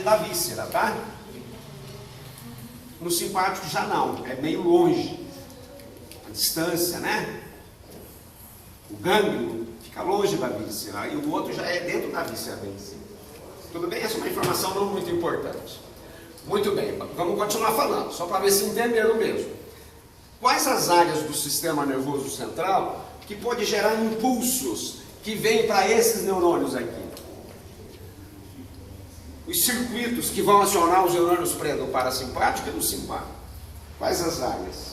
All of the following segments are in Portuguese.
parte da víscera, tá? No simpático já não, é meio longe. A distância, né? O gânglio fica longe da víscera, e o outro já é dentro da víscera, bem assim. Tudo bem? Essa é uma informação não muito importante. Muito bem, vamos continuar falando, só para ver se entenderam mesmo. Quais as áreas do sistema nervoso central que pode gerar impulsos que vêm para esses neurônios aqui? Os circuitos que vão acionar os neurônios do parasimpático e do simpático. Quais as áreas?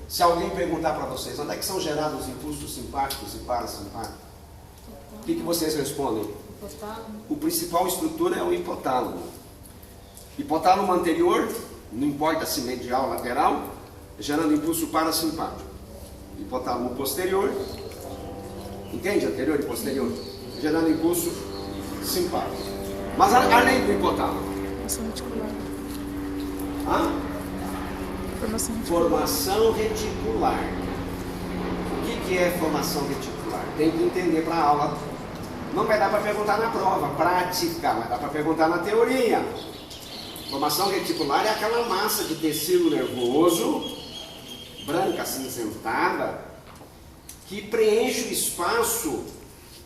Se alguém perguntar para vocês, onde é que são gerados os impulsos simpáticos e parasimpáticos? O que vocês respondem? Hipotálamo. O principal estrutura é o hipotálamo. Hipotálamo anterior, não importa se medial ou lateral, gerando impulso parasimpático. Hipotálamo posterior, entende? Anterior e posterior, gerando impulso simpático. Mas além do hipotálamo. Formação reticular. Hã? Formação reticular. Formação reticular. O que é formação reticular? Tem que entender para a aula. Não vai dar para perguntar na prova, prática, mas dá para perguntar na teoria. Formação reticular é aquela massa de tecido nervoso, branca, acinzentada, que preenche o espaço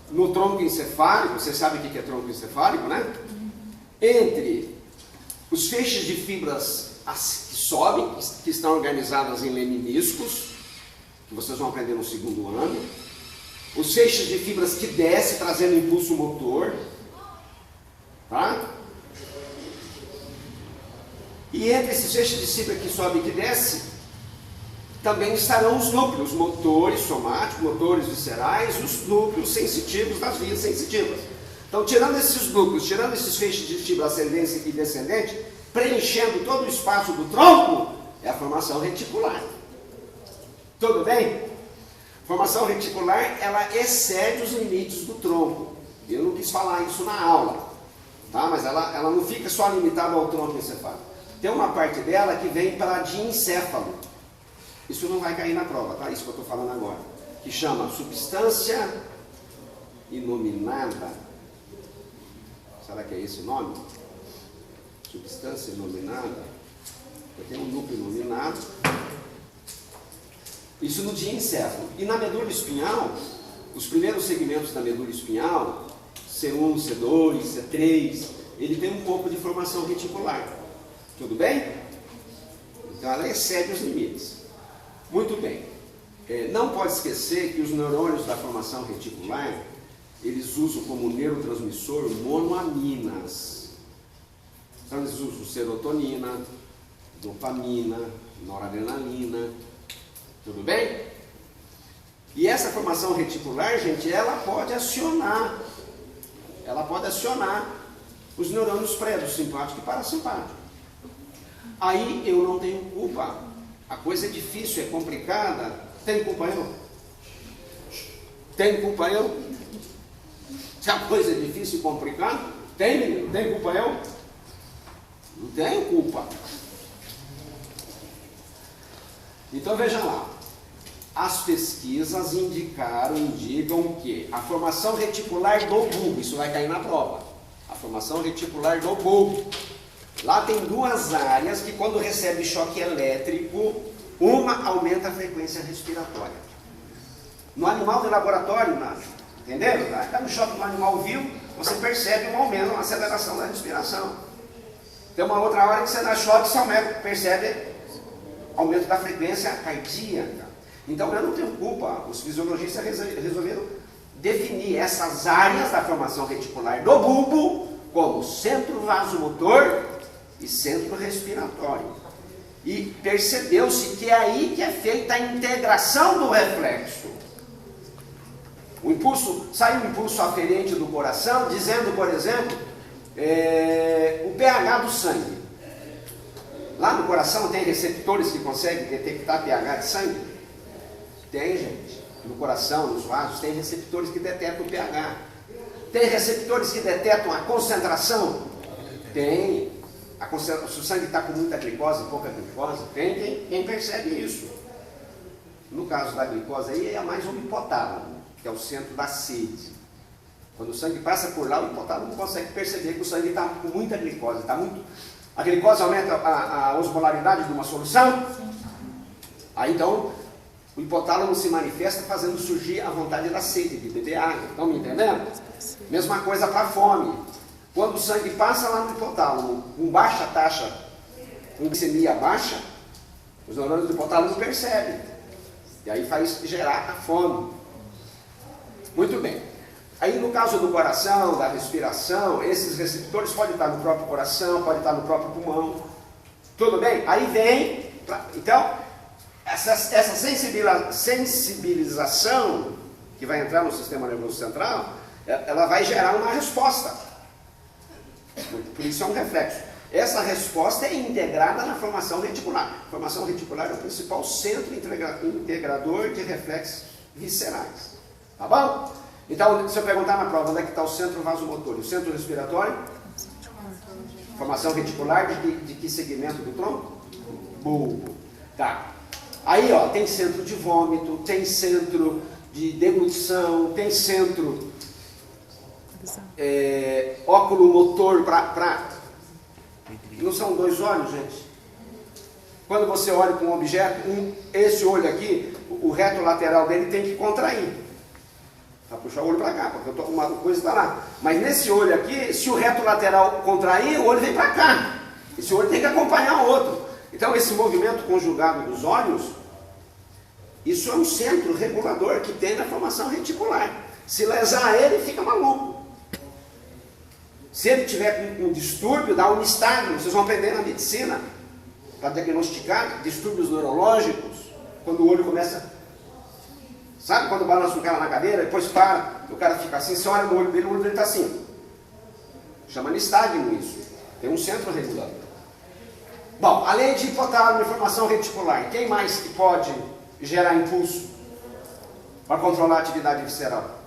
no tronco encefálico. Você sabe o que é tronco encefálico, né? Entre os feixes de fibras que sobem, que estão organizadas em leminiscos, que vocês vão aprender no segundo ano, os feixes de fibras que descem, trazendo impulso motor, tá? E entre esses feixes de fibra que sobe e que desce, também estarão os núcleos motores somáticos, motores viscerais, os núcleos sensitivos das vias sensitivas. Então, tirando esses núcleos, tirando esses feixes de fibra ascendente e descendente, preenchendo todo o espaço do tronco, é a formação reticular. Tudo bem? Formação reticular, ela excede os limites do tronco. Eu não quis falar isso na aula, tá? Mas ela não fica só limitada ao tronco encefálico. Tem uma parte dela que vem para diencéfalo. Isso não vai cair na prova, tá? Isso que eu estou falando agora. Que chama substância inominada. Será que é esse o nome? Substância inominada. Tem um núcleo inominado. Isso no diencéfalo. E na medula espinhal, os primeiros segmentos da medula espinhal, C1, C2, C3, ele tem um pouco de formação reticular. Tudo bem? Então ela excede os limites. Muito bem. Não pode esquecer que os neurônios da formação reticular, eles usam como neurotransmissor monoaminas. Então eles usam serotonina, dopamina, noradrenalina. Tudo bem? E essa formação reticular, gente, ela pode acionar os neurônios pré-simpático e parasimpático. Aí eu não tenho culpa. A coisa é difícil, é complicada. Tem culpa eu? Tem culpa eu? Se a coisa é difícil e complicada, tem, menino? Tem culpa eu? Não tenho culpa. Então veja lá. As pesquisas indicam que a formação reticular do bulbo, isso vai cair na prova. A formação reticular do bulbo. Lá tem duas áreas que, quando recebe choque elétrico, uma aumenta a frequência respiratória. No animal de laboratório, entenderam? Está no choque do animal vivo, você percebe um aumento, uma aceleração da respiração. Tem uma outra hora que você dá choque, você percebe aumento da frequência cardíaca. Então eu não tenho culpa, os fisiologistas resolveram definir essas áreas da formação reticular do bulbo como centro vasomotor e centro respiratório. E percebeu-se que é aí que é feita a integração do reflexo. O impulso, sai um impulso aferente do coração, dizendo, por exemplo, o pH do sangue. Lá no coração tem receptores que conseguem detectar pH de sangue? Tem, gente. No coração, nos vasos, tem receptores que detectam o pH. Tem receptores que detectam a concentração? Tem. Se o sangue está com muita glicose, pouca glicose, tem quem percebe isso. No caso da glicose aí, é mais um hipotálamo, que é o centro da sede. Quando o sangue passa por lá, o hipotálamo consegue perceber que o sangue está com muita glicose. A glicose aumenta a osmolaridade de uma solução. Aí então, o hipotálamo se manifesta fazendo surgir a vontade da sede, de beber água. Estão me entendendo? Mesma coisa para a fome. Quando o sangue passa lá no hipotálamo, com baixa taxa, com glicemia baixa, os neurônios do hipotálamo percebem. E aí faz gerar a fome. Muito bem. Aí no caso do coração, da respiração, esses receptores podem estar no próprio coração, podem estar no próprio pulmão. Tudo bem? Aí vem... Então, essa sensibilização que vai entrar no sistema nervoso central, ela vai gerar uma resposta. Por isso é um reflexo. Essa resposta é integrada na formação reticular. A formação reticular é o principal centro integrador de reflexos viscerais. Tá bom? Então, se eu perguntar na prova onde é que está o centro vasomotor e o centro respiratório, formação reticular de que segmento do tronco? Bulbo. Tá. Aí, ó, tem centro de vômito, tem centro de deglutição, tem centro óculo-motor para... Não são dois olhos, gente? Quando você olha para um objeto, esse olho aqui, o reto lateral dele tem que contrair. Para puxar o olho para cá, porque uma coisa está lá. Mas nesse olho aqui, se o reto lateral contrair, o olho vem para cá. Esse olho tem que acompanhar o outro. Então esse movimento conjugado dos olhos, isso é um centro regulador que tem na formação reticular. Se lesar ele, fica maluco. Se ele tiver um distúrbio, dá um nistagmo. Vocês vão aprender na medicina para diagnosticar distúrbios neurológicos, quando o olho começa... Sabe quando balança um cara na cadeira, depois para, o cara fica assim, você olha no olho dele está assim. Chama nistagmo isso. Tem um centro regulador. Bom, além de hipotálamo e formação reticular, quem mais que pode gerar impulso para controlar a atividade visceral?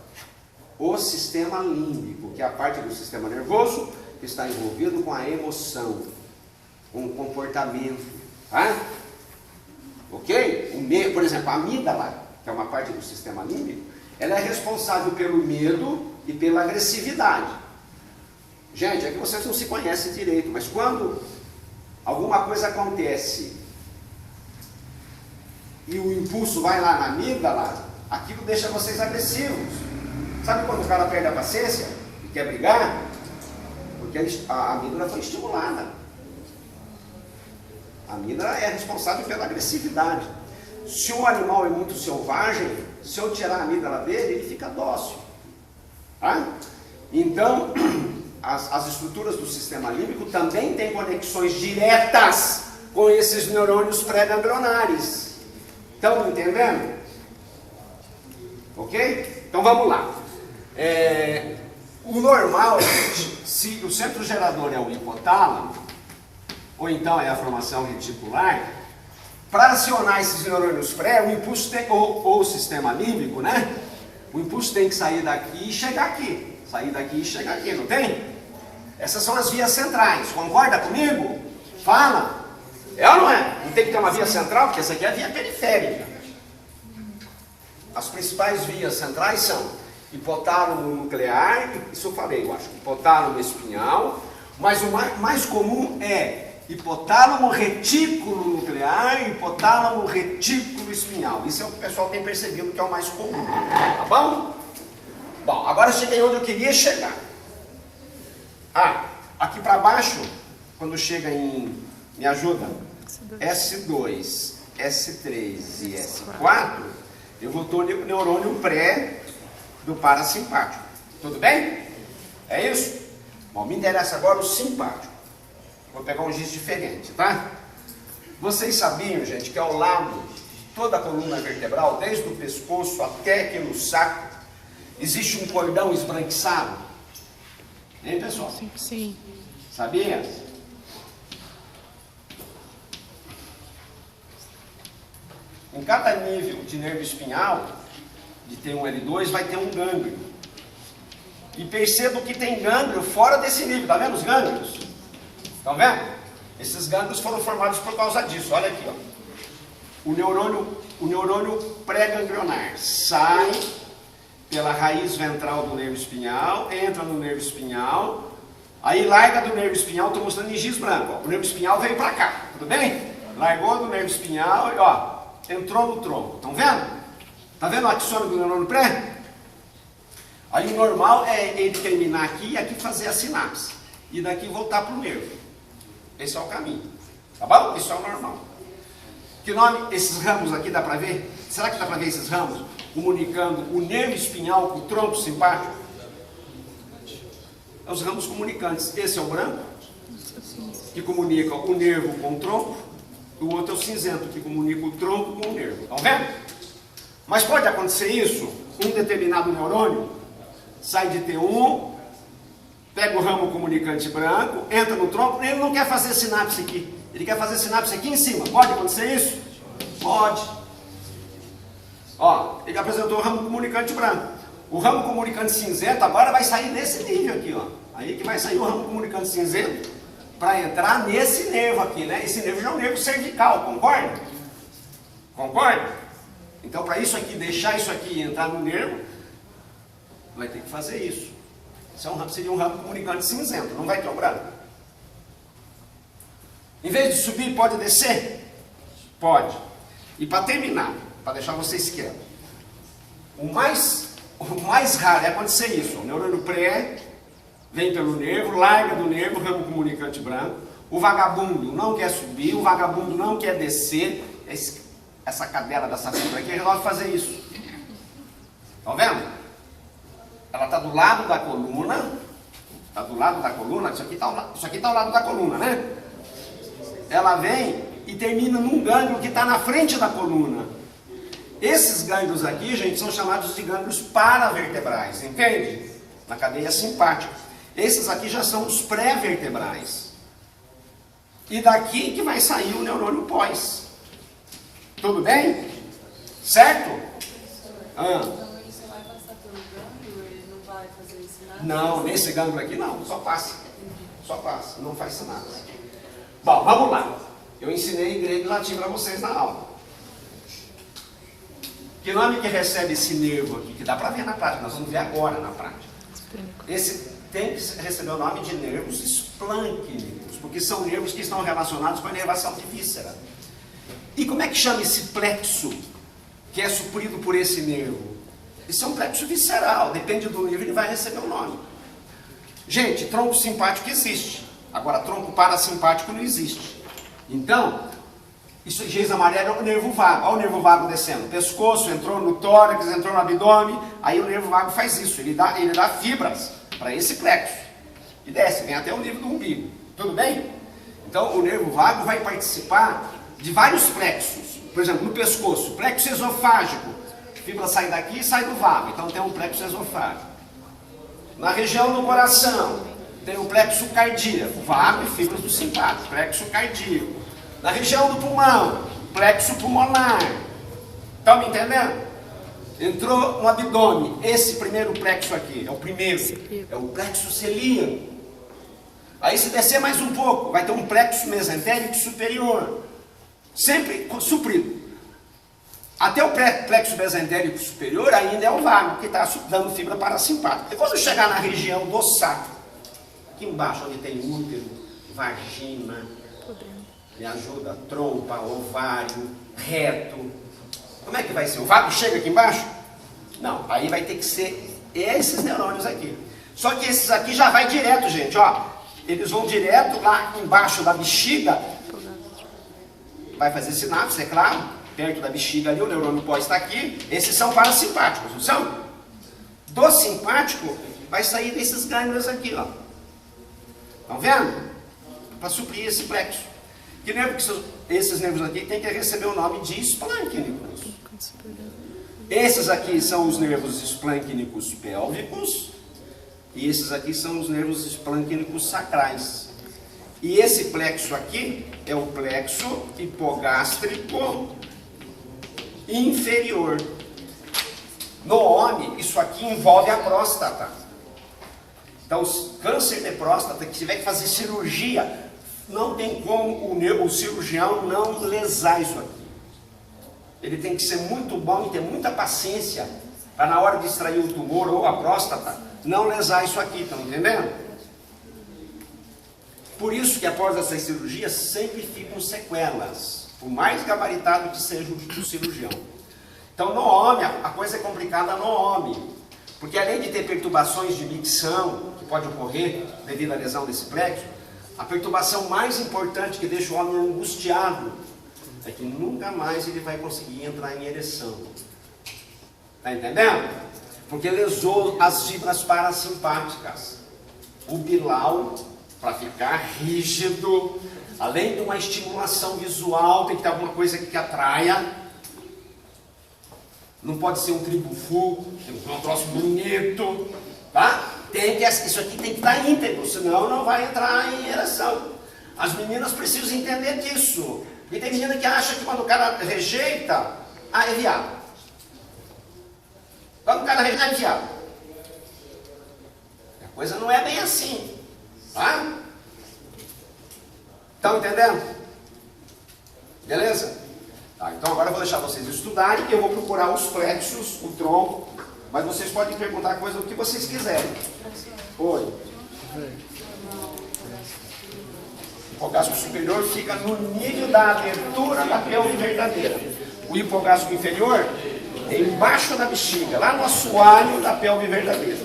O sistema límbico, que é a parte do sistema nervoso que está envolvido com a emoção, com o comportamento. Tá? Ok? Por exemplo, a amígdala, que é uma parte do sistema límbico, ela é responsável pelo medo e pela agressividade. Gente, é que vocês não se conhecem direito, mas quando alguma coisa acontece e o impulso vai lá na amígdala, aquilo deixa vocês agressivos. Sabe quando o cara perde a paciência e quer brigar? Porque a amígdala foi estimulada. A amígdala é responsável pela agressividade. Se um animal é muito selvagem, se eu tirar a amígdala dele, ele fica dócil. Tá? Então, as estruturas do sistema límbico também têm conexões diretas com esses neurônios pré-ganglionares. Estão entendendo? Ok? Então vamos lá. O normal, se o centro gerador é o hipotálamo, ou então é a formação reticular, para acionar esses neurônios pré, o impulso tem, ou o sistema límbico, né? O impulso tem que sair daqui e chegar aqui. Sair daqui e chegar aqui, não tem? Essas são as vias centrais. Concorda comigo? Fala. É ou não é? Não tem que ter uma via central, porque essa aqui é a via periférica. As principais vias centrais são hipotálamo nuclear, isso eu falei, eu acho, hipotálamo espinhal, mas o mais comum é hipotálamo retículo nuclear e hipotálamo retículo espinhal. Isso é o que o pessoal tem percebido que é o mais comum. Tá bom? Bom, agora cheguei onde eu queria chegar. Aqui para baixo, quando chega em... Me ajuda? S2, S3 e S4, eu vou ter o neurônio pré do parasimpático. Tudo bem? É isso? Bom, me interessa agora o simpático. Vou pegar um giz diferente, tá? Vocês sabiam, gente, que ao lado de toda a coluna vertebral, desde o pescoço até aqui no saco, existe um cordão esbranquiçado? Hein, pessoal? Sim. Sabia? Em cada nível de nervo espinhal, de T1, L2, vai ter um gânglio. E percebo que tem gânglio fora desse nível, tá vendo os gânglios? Estão vendo? Esses gânglios foram formados por causa disso. Olha aqui, ó. O neurônio pré-ganglionar sai pela raiz ventral do nervo espinhal, entra no nervo espinhal, aí larga do nervo espinhal, estou mostrando em giz branco, ó. O nervo espinhal veio para cá, tudo bem? Largou do nervo espinhal e ó, entrou no tronco, estão vendo? Está vendo o axônio do neurônio pré? Aí o normal é ele terminar aqui e aqui fazer a sinapse, e daqui voltar para o nervo. Esse é o caminho, tá bom? Isso é o normal. Que nome, esses ramos aqui dá para ver? Será que dá para ver esses ramos? Comunicando o nervo espinhal com o tronco simpático? É os ramos comunicantes. Esse é o branco, que comunica o nervo com o tronco. O outro é o cinzento, que comunica o tronco com o nervo. Estão vendo? Mas pode acontecer isso? Um determinado neurônio sai de T1, pega o ramo comunicante branco, entra no tronco, ele não quer fazer sinapse aqui. Ele quer fazer sinapse aqui em cima. Pode acontecer isso? Pode. Ó, ele apresentou o ramo comunicante branco. O ramo comunicante cinzento agora vai sair nesse nível aqui, ó. Aí que vai sair o ramo comunicante cinzento para entrar nesse nervo aqui, né? Esse nervo já é um nervo cervical, concorda? Concorda? Então, para isso aqui, deixar isso aqui e entrar no nervo, vai ter que fazer isso. Isso seria um ramo comunicante cinzento, não vai ter o branco. Em vez de subir, pode descer? Pode. E para terminar, para deixar vocês quietos, o mais raro é acontecer isso. O neurônio pré vem pelo nervo, larga do nervo, ramo comunicante branco. O vagabundo não quer subir, o vagabundo não quer descer. Essa cadela dessa fibra aqui resolve fazer isso. Estão vendo? Ela está do lado da coluna. Está do lado da coluna. Isso aqui está ao lado da coluna, né? Ela vem e termina num gânglio que está na frente da coluna. Esses gânglios aqui, gente, são chamados de gânglios paravertebrais, entende? Na cadeia simpática. Esses aqui já são os pré-vertebrais. E daqui que vai sair o neurônio pós. Tudo bem? Certo? Então ele só vai passar pelo gânglio, ele não vai fazer sinapse? Não, nesse gânglio aqui não, só passa. Só passa, não faz sinapse. Bom, vamos lá. Eu ensinei grego e latim para vocês na aula. Que nome que recebe esse nervo aqui? Que dá para ver na prática, nós vamos ver agora na prática. Esse tem que receber o nome de nervos esplâncnicos, porque são nervos que estão relacionados com a inervação de víscera. E como é que chama esse plexo que é suprido por esse nervo? Isso é um plexo visceral, depende do nível, ele vai receber o nome. Gente, tronco simpático existe. Agora, tronco parasimpático não existe. Então, isso de giz amarelo é o nervo vago. Olha o nervo vago descendo. Pescoço, entrou no tórax, entrou no abdômen. Aí o nervo vago faz isso. Ele dá fibras para esse plexo. E desce, vem até o nível do umbigo. Tudo bem? Então, o nervo vago vai participar de vários plexos. Por exemplo, no pescoço, plexo esofágico. A fibra sai daqui e sai do vago. Então, tem um plexo esofágico. Na região do coração, tem o plexo cardíaco, vago e fibras do simpático, plexo cardíaco. Na região do pulmão, plexo pulmonar. Estão me entendendo? Entrou no abdômen, esse primeiro plexo aqui, é o primeiro, é o plexo celíaco. Aí se descer mais um pouco, vai ter um plexo mesentérico superior, sempre suprido. Até o plexo mesentérico superior ainda é o vago, que está dando fibra parasimpática. E quando chegar na região do saco, aqui embaixo onde tem útero, vagina, me ajuda, trompa, ovário, reto. Como é que vai ser? O vago chega aqui embaixo? Não, aí vai ter que ser esses neurônios aqui. Só que esses aqui já vai direto, gente, ó. Eles vão direto lá embaixo da bexiga. Vai fazer sinapse, é claro. Perto da bexiga ali, o neurônio pós está aqui. Esses são parasimpáticos, não são? Do simpático vai sair desses gânglios aqui, ó. Estão vendo? Para suprir esse plexo. Que nervo que esses nervos aqui tem que receber o nome de esplâncnicos. Esses aqui são os nervos esplâncnicos pélvicos. E esses aqui são os nervos esplâncnicos sacrais. E esse plexo aqui é o plexo hipogástrico inferior. No homem, isso aqui envolve a próstata. Então, câncer de próstata, que tiver que fazer cirurgia, não tem como o cirurgião não lesar isso aqui. Ele tem que ser muito bom e ter muita paciência para na hora de extrair o tumor ou a próstata, não lesar isso aqui, estão entendendo? Por isso que após essas cirurgias sempre ficam sequelas, por mais gabaritado que seja o cirurgião. Então no homem, a coisa é complicada no homem, porque além de ter perturbações de micção, que pode ocorrer devido à lesão desse plexo, a perturbação mais importante que deixa o homem angustiado é que nunca mais ele vai conseguir entrar em ereção. Está entendendo? Porque lesou as fibras parasimpáticas. O bilau, para ficar rígido, além de uma estimulação visual, tem que ter alguma coisa que atraia. Não pode ser um tribufu, tem que ter um troço bonito, tá? Isso aqui tem que estar íntegro, senão não vai entrar em ereção. As meninas precisam entender disso. Porque tem menina que acha que quando o cara rejeita, é viado. Quando o cara rejeita, é viado. A coisa não é bem assim, tá? Estão entendendo? Beleza? Tá, então agora eu vou deixar vocês estudarem e eu vou procurar os plexos, o tronco, mas vocês podem perguntar coisa o que vocês quiserem. Oi. O hipogástrico superior fica no nível da abertura da pelve verdadeira. O hipogástrico inferior é embaixo da bexiga, lá no assoalho da pelve verdadeira.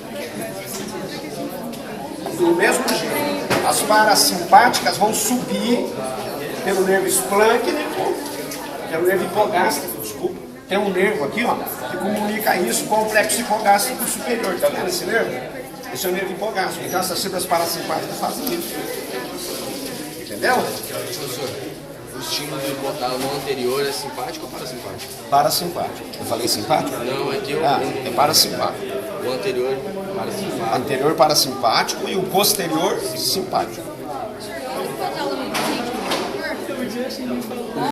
Do mesmo jeito, as parasimpáticas vão subir pelo nervo esplâncnico, que é o nervo hipogástrico, desculpa. Tem um nervo aqui, ó, que comunica isso com o plexo hipogástrico superior. Tá vendo esse nervo? Esse é o nervo hipogástrico. Então essas fibras parasimpáticas fazem isso. Entendeu? Professor, o estímulo de botar a mão anterior é simpático ou parasimpático? Parasimpático. Eu falei simpático? Não, é que é parasimpático. o anterior parasimpático. Anterior parasimpático e o posterior simpático.